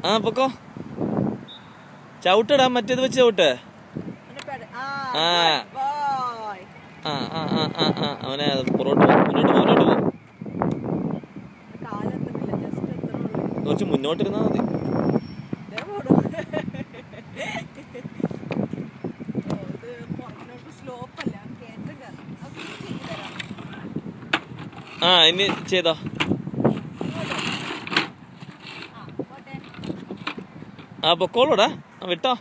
ആ പൊക്കോ. ചവിട്ടടാ, മറ്റേത് വെച്ച് ചവിട്ട്. ആ ആ ആ ആ ആ ആ അവനെ പുറകോട്ട് പോ, മുന്നോട്ട് പോ. കുറച്ച് മുന്നോട്ടിരുന്നാ മതി. ആ ഇനി ചെയ്തോ. ആ പൊക്കോളൂടാ, വിട്ടോ.